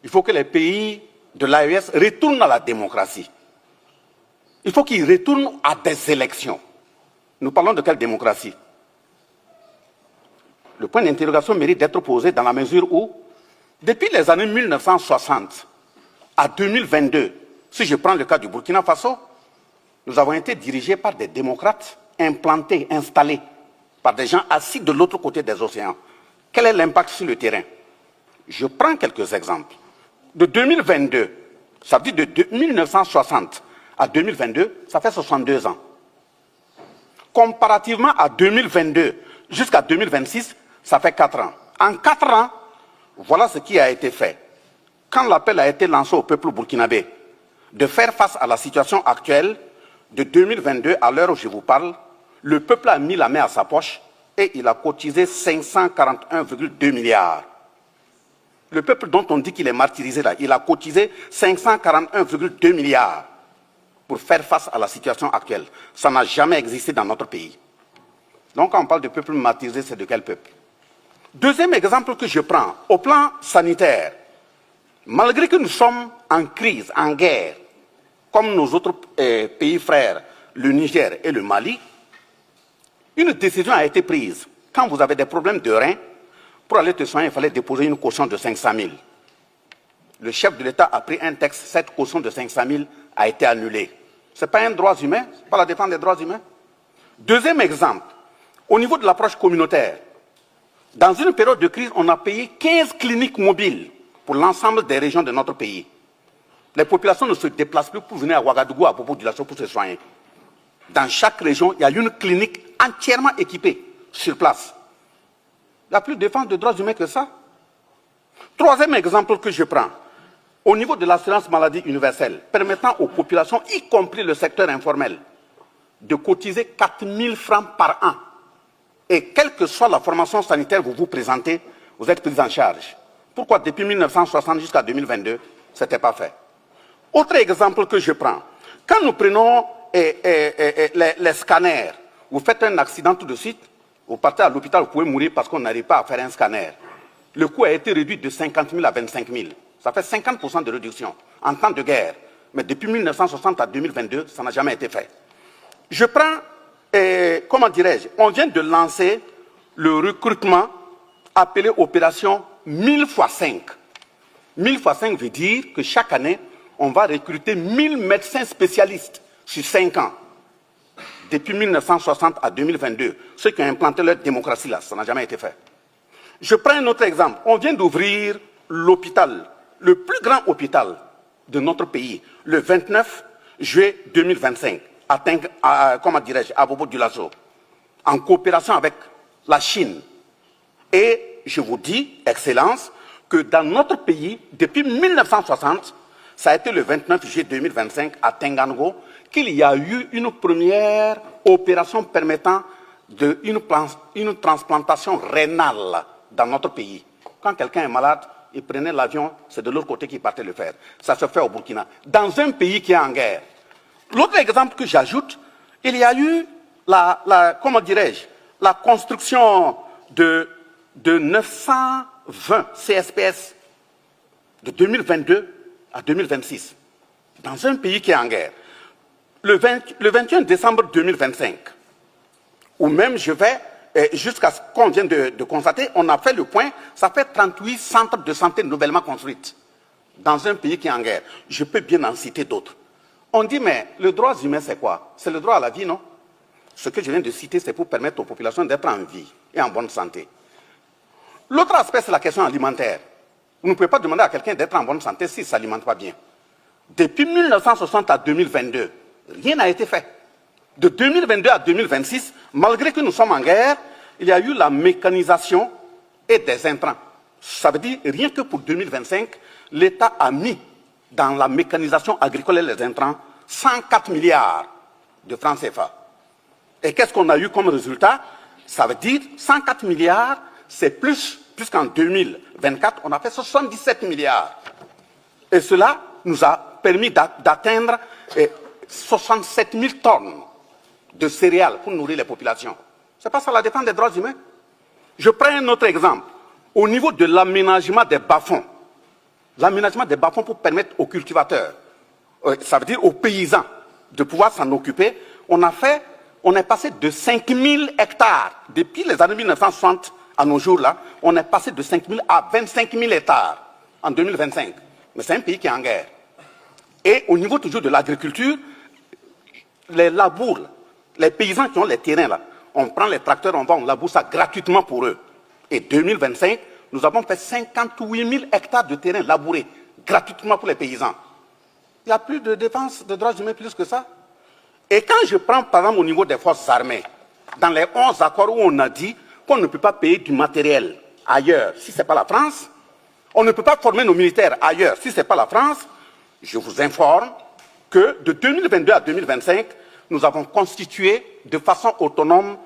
Il faut que les pays de l'AES retournent à la démocratie. Il faut qu'ils retournent à des élections. Nous parlons de quelle démocratie? Le point d'interrogation mérite d'être posé dans la mesure où, depuis les années 1960 à 2022, si je prends le cas du Burkina Faso, nous avons été dirigés par des démocrates implantés, installés par des gens assis de l'autre côté des océans. Quel est l'impact sur le terrain? Je prends quelques exemples. De 2022, ça veut dire de 1960 à 2022, ça fait 62 ans. Comparativement à 2022 jusqu'à 2026, ça fait 4 ans. En 4 ans, voilà ce qui a été fait. Quand l'appel a été lancé au peuple burkinabé de faire face à la situation actuelle, de 2022 à l'heure où je vous parle, le peuple a mis la main à sa poche et il a cotisé 541,2 milliards. Le peuple dont on dit qu'il est martyrisé là, il a cotisé 541,2 milliards pour faire face à la situation actuelle. Ça n'a jamais existé dans notre pays. Donc quand on parle de peuple martyrisé, c'est de quel peuple? Deuxième exemple que je prends, au plan sanitaire, malgré que nous sommes en crise, en guerre, comme nos autres pays frères, le Niger et le Mali, une décision a été prise. Quand vous avez des problèmes de reins, pour aller te soigner, il fallait déposer une caution de 500 000. Le chef de l'État a pris un texte, cette caution de 500 000 a été annulée. Ce n'est pas un droit humain, ce n'est pas la défense des droits humains. Deuxième exemple, au niveau de l'approche communautaire, dans une période de crise, on a payé 15 cliniques mobiles pour l'ensemble des régions de notre pays. Les populations ne se déplacent plus pour venir à Ouagadougou, à Bobo-Dioulasso pour se soigner. Dans chaque région, il y a une clinique entièrement équipée sur place. Il n'y a plus de défense de droits humains que ça. Troisième exemple que je prends, au niveau de l'assurance maladie universelle, permettant aux populations, y compris le secteur informel, de cotiser 4 000 francs par an. Et quelle que soit la formation sanitaire que vous vous présentez, vous êtes pris en charge. Pourquoi depuis 1960 jusqu'à 2022, ce n'était pas fait? Autre exemple que je prends, quand nous prenons les scanners, vous faites un accident tout de suite, vous partez à l'hôpital, vous pouvez mourir parce qu'on n'arrive pas à faire un scanner. Le coût a été réduit de 50 000 à 25 000. Ça fait 50% de réduction en temps de guerre. Mais depuis 1960 à 2022, ça n'a jamais été fait. Je prends, comment dirais-je, on vient de lancer le recrutement appelé opération 1000 x 5. 1000 x 5 veut dire que chaque année, on va recruter 1000 médecins spécialistes sur 5 ans. Depuis 1960 à 2022, ceux qui ont implanté leur démocratie là, ça n'a jamais été fait. Je prends un autre exemple. On vient d'ouvrir l'hôpital, le plus grand hôpital de notre pays, le 29 juillet 2025, à Bobo-Dioulasso, en coopération avec la Chine. Et je vous dis, Excellence, que dans notre pays, depuis 1960, ça a été le 29 juillet 2025 à Tengango, qu'il y a eu une première opération permettant une transplantation rénale dans notre pays. Quand quelqu'un est malade, il prenait l'avion, c'est de l'autre côté qu'il partait le faire. Ça se fait au Burkina, dans un pays qui est en guerre. L'autre exemple que j'ajoute, il y a eu la construction de 920 CSPS de 2022 à 2026, dans un pays qui est en guerre. Le 21 décembre 2025, ou même je vais, jusqu'à ce qu'on vient de constater, on a fait le point, ça fait 38 centres de santé nouvellement construits dans un pays qui est en guerre. Je peux bien en citer d'autres. On dit, mais le droit humain, c'est quoi? C'est le droit à la vie, non? Ce que je viens de citer, c'est pour permettre aux populations d'être en vie et en bonne santé. L'autre aspect, c'est la question alimentaire. Vous ne pouvez pas demander à quelqu'un d'être en bonne santé s'il ne s'alimente pas bien. Depuis 1960 à 2022, rien n'a été fait. De 2022 à 2026, malgré que nous sommes en guerre, il y a eu la mécanisation et des intrants. Ça veut dire, rien que pour 2025, l'État a mis dans la mécanisation agricole et les intrants 104 milliards de francs CFA. Et qu'est-ce qu'on a eu comme résultat? Ça veut dire 104 milliards, c'est plus, puisqu'en 2024, on a fait 77 milliards. Et cela nous a permis d'atteindre 67 000 tonnes de céréales pour nourrir les populations. Ce n'est pas ça la défense des droits humains. Je prends un autre exemple. Au niveau de l'aménagement des bas-fonds, l'aménagement des bas-fonds pour permettre aux cultivateurs, ça veut dire aux paysans, de pouvoir s'en occuper. On est passé de 5 000 hectares, depuis les années 1960 à nos jours là, on est passé de 5 000 à 25 000 hectares en 2025. Mais c'est un pays qui est en guerre. Et au niveau toujours de l'agriculture, les labours, les paysans qui ont les terrains là, on prend les tracteurs, on laboure ça gratuitement pour eux. Et 2025, nous avons fait 58 000 hectares de terrain labourés gratuitement pour les paysans. Il n'y a plus de dépenses de droits humains plus que ça. Et quand je prends par exemple au niveau des forces armées, dans les 11 accords où on a dit qu'on ne peut pas payer du matériel ailleurs si ce n'est pas la France, on ne peut pas former nos militaires ailleurs si ce n'est pas la France, je vous informe que de 2022 à 2025, nous avons constitué de façon autonome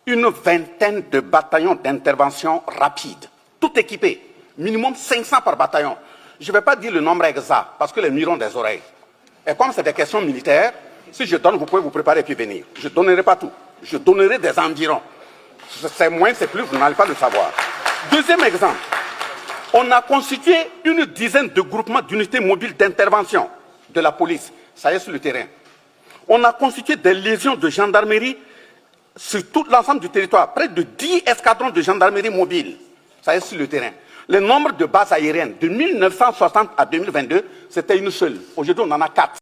une vingtaine de bataillons d'intervention rapide, tout équipés, minimum 500 par bataillon. Je ne vais pas dire le nombre exact, parce que les murs ont des oreilles. Et comme c'est des questions militaires, si je donne, vous pouvez vous préparer et puis venir. Je ne donnerai pas tout. Je donnerai des environs. C'est moins, c'est plus, vous n'allez pas le savoir. Deuxième exemple, on a constitué une dizaine de groupements d'unités mobiles d'intervention de la police. Ça y est sur le terrain. On a constitué des légions de gendarmerie sur tout l'ensemble du territoire. Près de 10 escadrons de gendarmerie mobile. Ça y est sur le terrain. Le nombre de bases aériennes de 1960 à 2022, c'était une seule. Aujourd'hui, on en a 4.